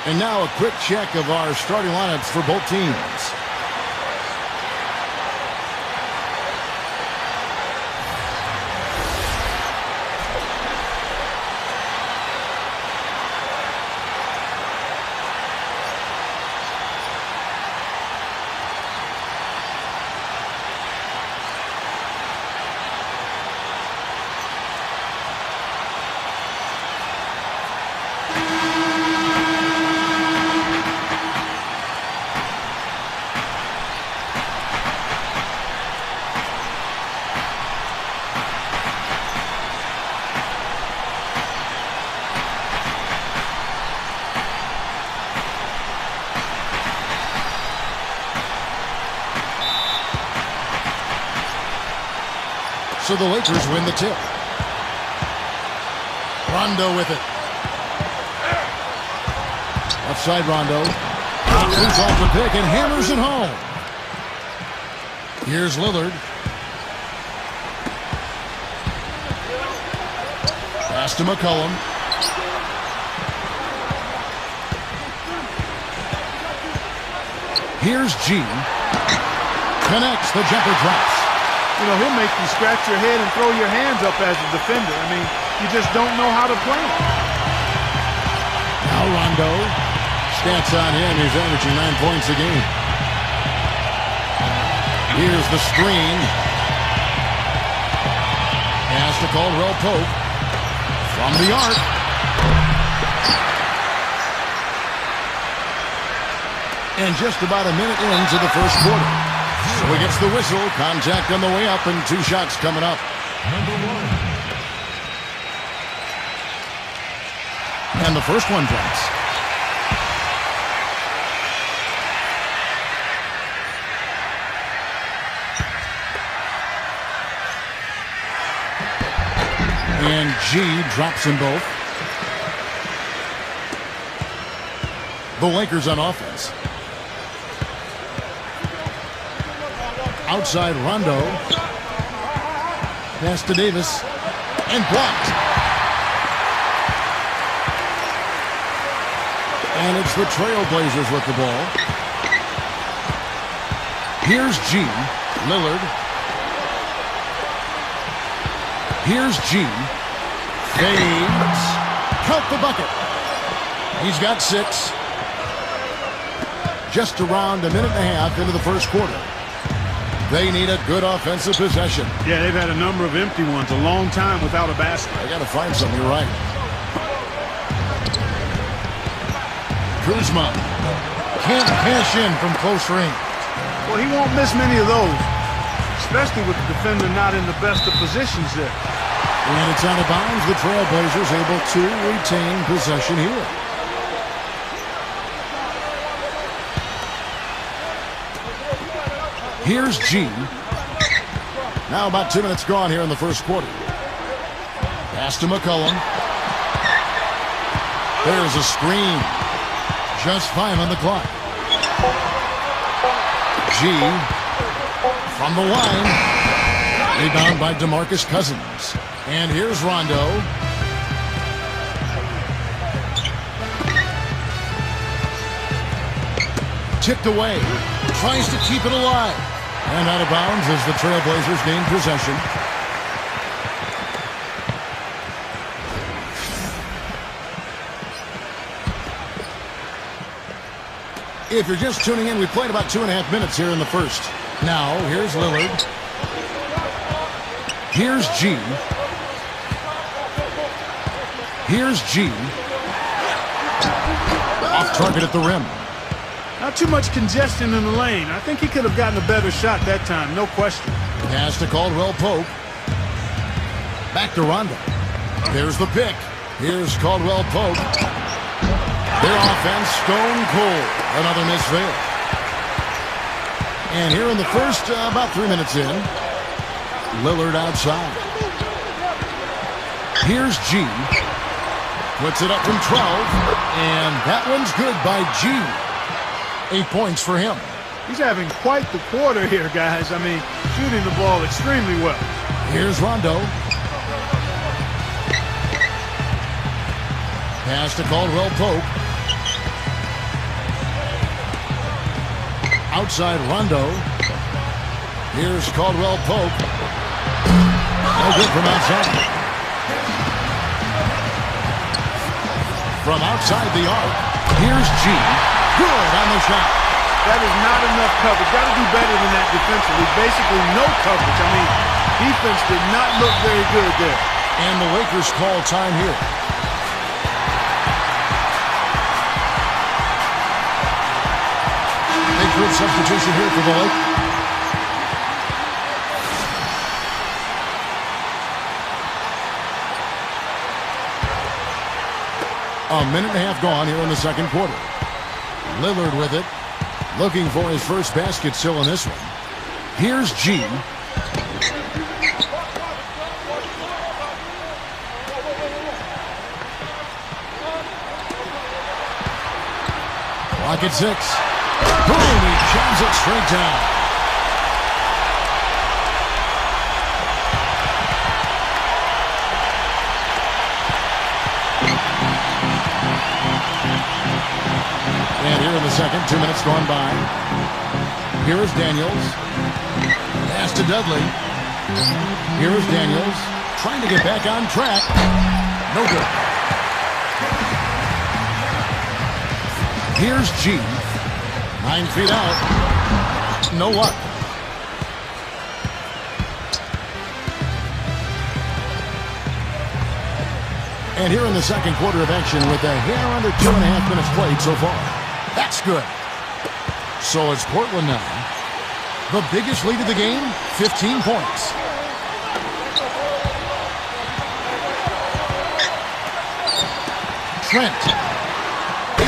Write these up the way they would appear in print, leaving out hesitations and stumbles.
And now a quick check of our starting lineups for both teams. So the Lakers win the tip. Rondo with it. Outside Rondo. Shoots off the pick and hammers it home. Here's Lillard. Pass to McCollum. Here's G. Connects. The jumper drops. You know, he'll make you scratch your head and throw your hands up as a defender. I mean, you just don't know how to play him. Now Rondo. Stats on him. He's averaging 9 points a game. Here's the screen. Pass to Caldwell Pope. From the arc. And just about a minute into the first quarter. So he gets the whistle. Contact on the way up and 2 shots coming up. And the first one drops. And G drops them both. The Lakers on offense. Outside Rondo. Pass to Davis. And blocked. And it's the Trailblazers with the ball. Here's G. Lillard. Here's G. Fades. Count the bucket. He's got 6. Just around a minute and a half into the first quarter. They need a good offensive possession. Yeah, they've had a number of empty ones, a long time without a basket. I got to find something, you're right. Kuzma can't cash in from close range. Well, he won't miss many of those, especially with the defender not in the best of positions there. And it's out of bounds. The Trailblazers able to retain possession here. Here's G. Now about 2 minutes gone here in the first quarter. Pass to McCollum. There's a screen. Just 5 on the clock. G from the line. Rebound by DeMarcus Cousins. And here's Rondo. Tipped away. Tries to keep it alive. And out of bounds as the Trailblazers gain possession. If you're just tuning in, we played about 2.5 minutes here in the first. Now, here's Lillard. Here's G. Here's G. Off target at the rim. Not too much congestion in the lane. I think he could have gotten a better shot that time, no question. Pass to Caldwell Pope. Back to Rondo. There's the pick. Here's Caldwell Pope. Their offense stone cold. Another miss there. And here in the first, about 3 minutes in, Lillard outside. Here's G. Puts it up from 12. And that one's good by G. 8 points for him. He's having quite the quarter here, guys. I mean, shooting the ball extremely well. Here's Rondo. Pass to Caldwell Pope. Outside Rondo. Here's Caldwell Pope. No good from outside. From outside the arc, here's G. Good on the shot. That is not enough coverage. Got to do better than that defensively. Basically no coverage. I mean, defense did not look very good there. And the Lakers call time here. Big group substitution here for the Lakers. A minute and a half gone here in the second quarter. Lillard with it. Looking for his first basket still in this one. Here's G. Clock at 6. Boom! He jams it straight down. And here in the second, 2 minutes gone by. Here is Daniels. Pass to Dudley. Here is Daniels. Trying to get back on track. No good. Here's G. 9 feet out. No luck. And here in the second quarter of action with a hair under 2.5 minutes played so far. That's good. So it's Portland now. The biggest lead of the game, 15 points. Trent.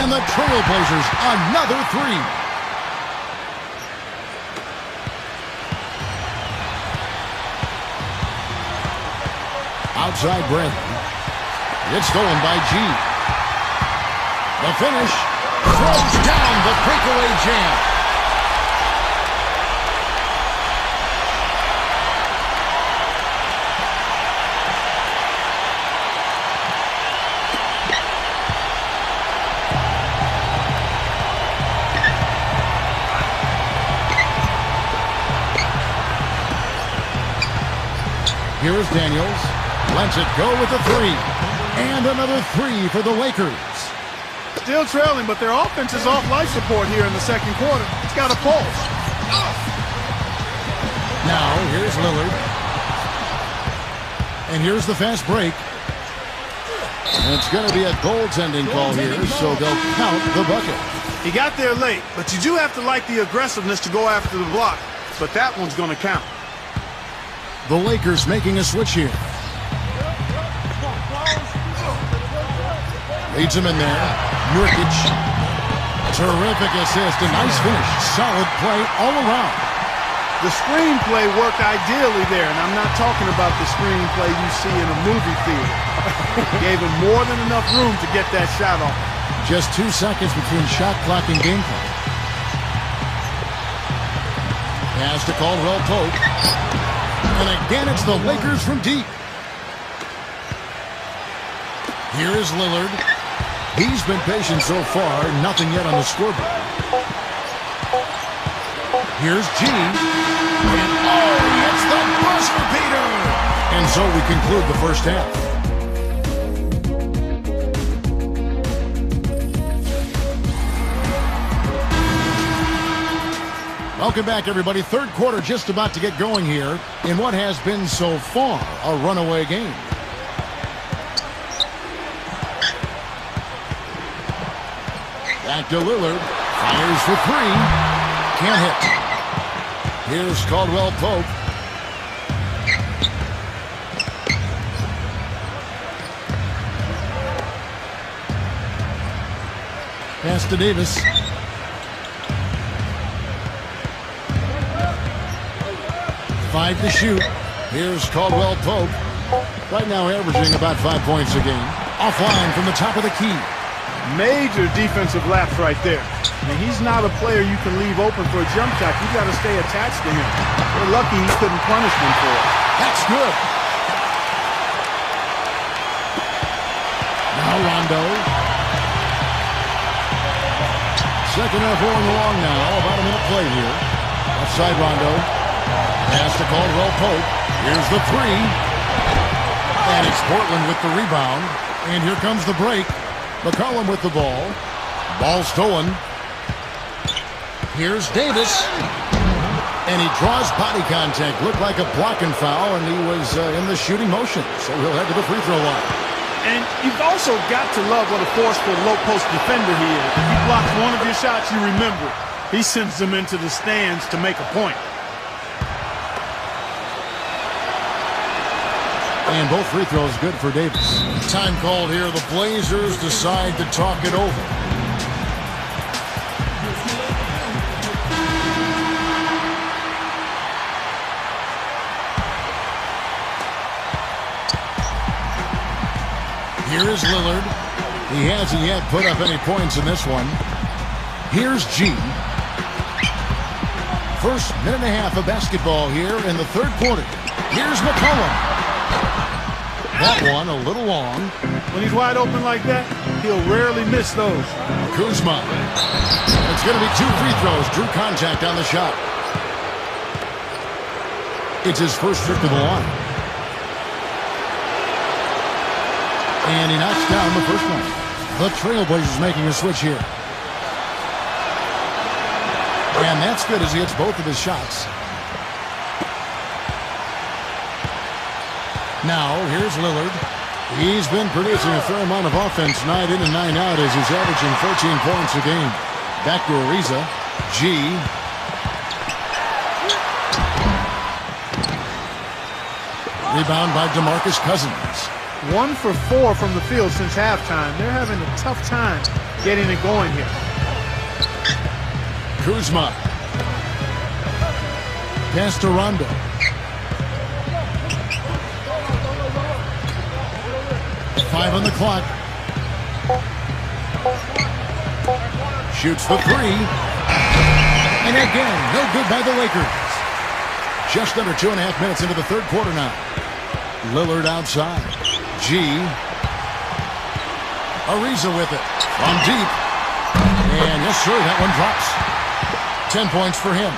And the Trailblazers, another three. Outside Bradley. It's stolen by G. The finish. Throws down the breakaway jam. Here is Daniels. Lets it go with the three. And another three for the Lakers. Still trailing, but their offense is off life support here in the second quarter. It's got a pulse. Now, here's Lillard. And here's the fast break. And it's going to be a goaltending call here, so they'll count the bucket. He got there late, but you do have to like the aggressiveness to go after the block. But that one's going to count. The Lakers making a switch here. Leads him in there. Nurkic. Terrific assist. A nice finish. Solid play all around. The screenplay worked ideally there, and I'm not talking about the screenplay you see in a movie theater. Gave him more than enough room to get that shot off. Just 2 seconds between shot clock and game clock. Pass to Caldwell Pope. And again, it's the Lakers from deep. Here is Lillard. He's been patient so far. Nothing yet on the scoreboard. Here's G. And oh, he hits the buzzer beater. And so we conclude the first half. Welcome back, everybody. Third quarter just about to get going here in what has been so far a runaway game. Back to Lillard. Fires for three. Can't hit. Here's Caldwell Pope. Pass to Davis. Five to shoot. Here's Caldwell Pope. Right now averaging about 5 points a game. Offline from the top of the key. Major defensive lapse right there. I mean, he's not a player you can leave open for a jump shot. You got to stay attached to him. We're lucky he couldn't punish them for it. That's good. Now Rondo. second half rolling along now. About a minute played here. Outside Rondo. Pass to Caldwell Pope. Here's the three. And it's Portland with the rebound. And here comes the break. McCollum with the ball. Ball stolen. Here's Davis. And he draws body contact. Looked like a blocking foul, and he was in the shooting motion. So he'll head to the free throw line. And you've also got to love what a forceful low-post defender he is. If he blocks one of your shots, you remember. He sends them into the stands to make a point. And both free throws good for Davis. Time called here. The Blazers decide to talk it over. Here is Lillard. He hasn't yet put up any points in this one. Here's G. First minute and a half of basketball here in the third quarter. Here's McCollum. That one a little long. When he's wide open like that, he'll rarely miss those. Kuzma. It's going to be two free throws. Drew contact on the shot. It's his first trip to the line. And he knocks down the first one. The Trailblazers making a switch here. And that's good as he hits both of his shots. Now, here's Lillard. He's been producing a fair amount of offense night in and night out as he's averaging 14 points a game. Back to Ariza. G. Rebound by DeMarcus Cousins. 1 for 4 from the field since halftime. They're having a tough time getting it going here. Kuzma. Pass to Rondo. Five on the clock. Shoots the three. And again, no good by the Lakers. Just under 2.5 minutes into the third quarter now. Lillard outside. G. Ariza with it. From deep. And yes, sir, that one drops. 10 points for him.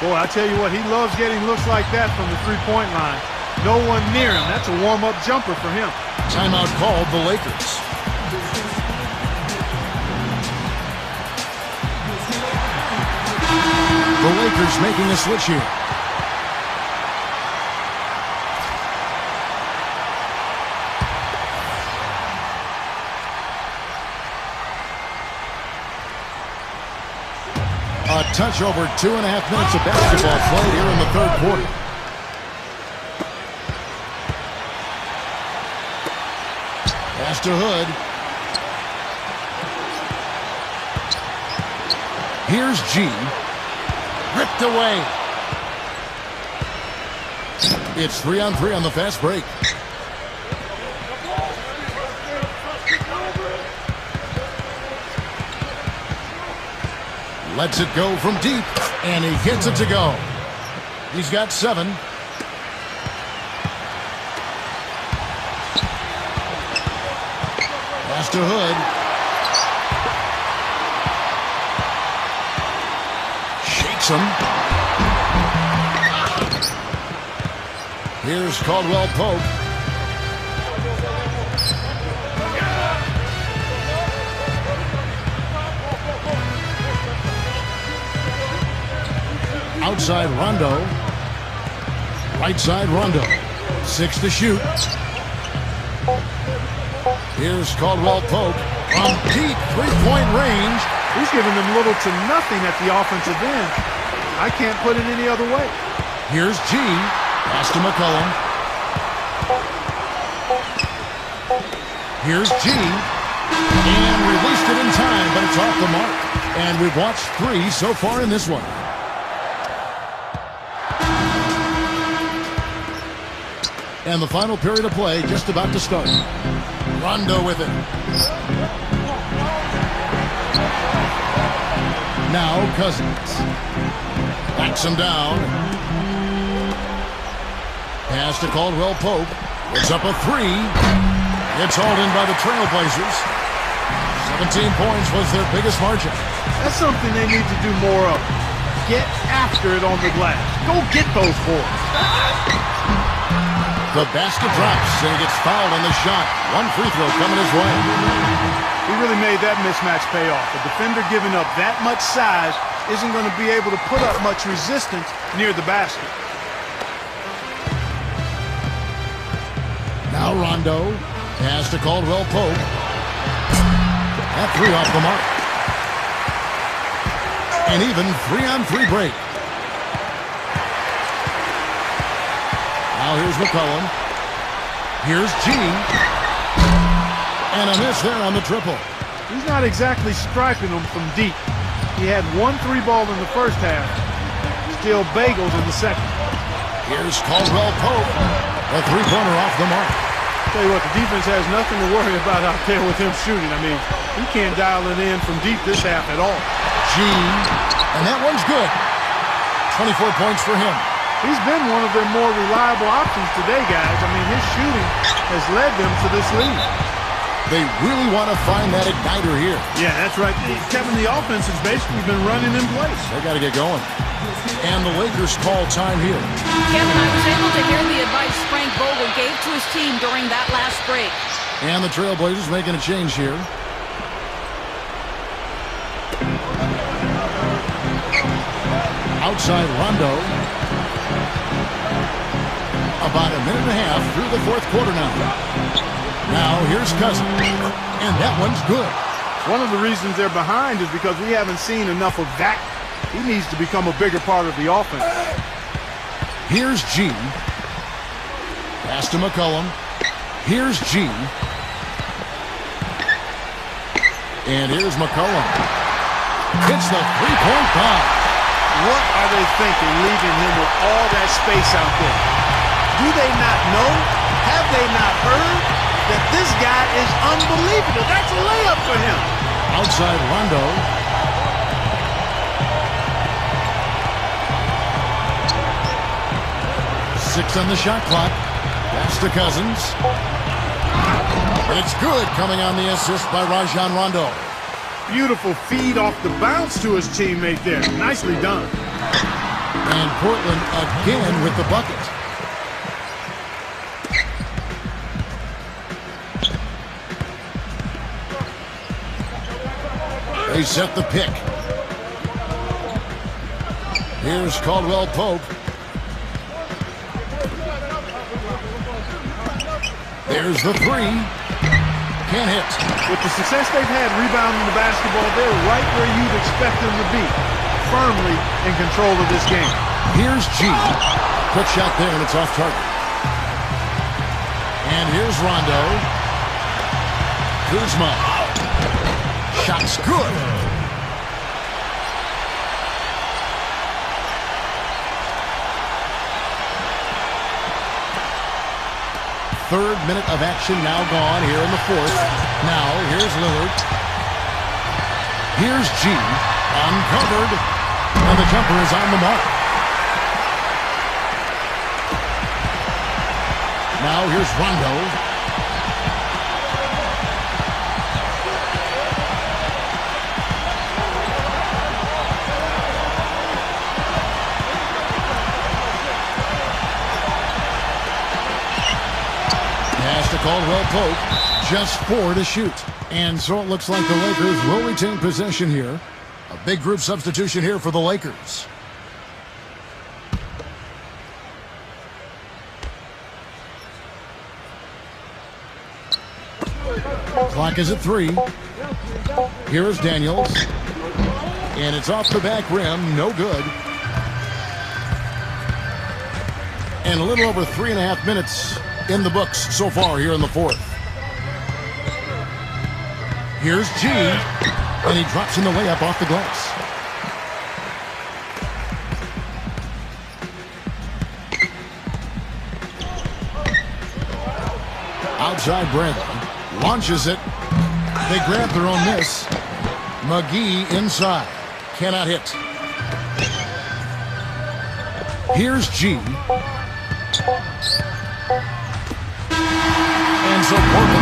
Boy, I tell you what, he loves getting looks like that from the three-point line. No one near him. That's a warm-up jumper for him. Timeout called the Lakers. The Lakers making a switch here. A touch over 2.5 minutes of basketball played here in the third quarter. Pass to Hood. Here's G. Ripped away. It's 3-on-3 on the fast break. Lets it go from deep, and he hits it to go. He's got 7. Pass to Hood. Shakes him. Here's Caldwell Pope. Outside Rondo. Right side Rondo. 6 to shoot. Here's Caldwell Pope from deep three-point range. He's giving them little to nothing at the offensive end. I can't put it any other way. Here's G. Pass to McCollum. Here's G. And released it in time, but it's off the mark. And we've watched 3 so far in this one. And the final period of play just about to start. Rondo with it. Now Cousins. Backs him down. Pass to Caldwell Pope. Puts up a 3. It's hauled in by the Trailblazers. 17 points was their biggest margin. That's something they need to do more of. Get after it on the glass. Go get those boards. The basket drops, and he gets fouled on the shot. One free throw coming his way. He really made that mismatch pay off. A defender giving up that much size isn't going to be able to put up much resistance near the basket. Now Rondo pass to Caldwell Pope. That three off the mark. An even 3-on-3 break. Now here's McCollum. Here's G. And a miss there on the triple. He's not exactly striping them from deep. He had 1 3-ball in the first half. Still bagels in the second. Here's Caldwell Pope. A three-pointer off the mark. Tell you what, the defense has nothing to worry about out there with him shooting. I mean, he can't dial it in from deep this half at all. G. And that one's good. 24 points for him. He's been one of their more reliable options today, guys. I mean, his shooting has led them to this lead. They really want to find that igniter here. Yeah, that's right. Kevin, the offense has basically been running in place. They got to get going. And the Lakers call time here. Kevin, I was able to hear the advice Frank Vogel gave to his team during that last break. And the Trailblazers making a change here. Outside Rondo. About a minute and a half through the fourth quarter now. Now here's Cousins. And that one's good. One of the reasons they're behind is because we haven't seen enough of that. He needs to become a bigger part of the offense. Here's G. Pass to McCollum. Here's G. And here's McCollum. Hits the three-point bomb. What are they thinking, leaving him with all that space out there? Do they not know? Have they not heard that this guy is unbelievable? That's a layup for him. Outside Rondo. Six on the shot clock. Pass to Cousins. It's good, coming on the assist by Rajon Rondo. Beautiful feed off the bounce to his teammate there. Nicely done. And Portland again with the bucket. They set the pick. Here's Caldwell Pope. There's the three. Can't hit. With the success they've had rebounding the basketball, they're right where you'd expect them to be. Firmly in control of this game. Here's G. Quick shot there, and it's off target. And here's Rondo. Kuzma. Shot's good. Third minute of action now gone here in the fourth. Now, here's Lillard. Here's G. Uncovered. And the jumper is on the mark. Now, here's Rondo. Caldwell Pope, just 4 to shoot. And so it looks like the Lakers will retain possession here. A big group substitution here for the Lakers. Clock is at 3. Here is Daniels. And it's off the back rim, no good. And a little over 3.5 minutes in the books so far here in the fourth. Here's G, and he drops in the layup off the glass. Outside Bradley, launches it. They grab their own miss. McGee inside, cannot hit. Here's G. And so Portland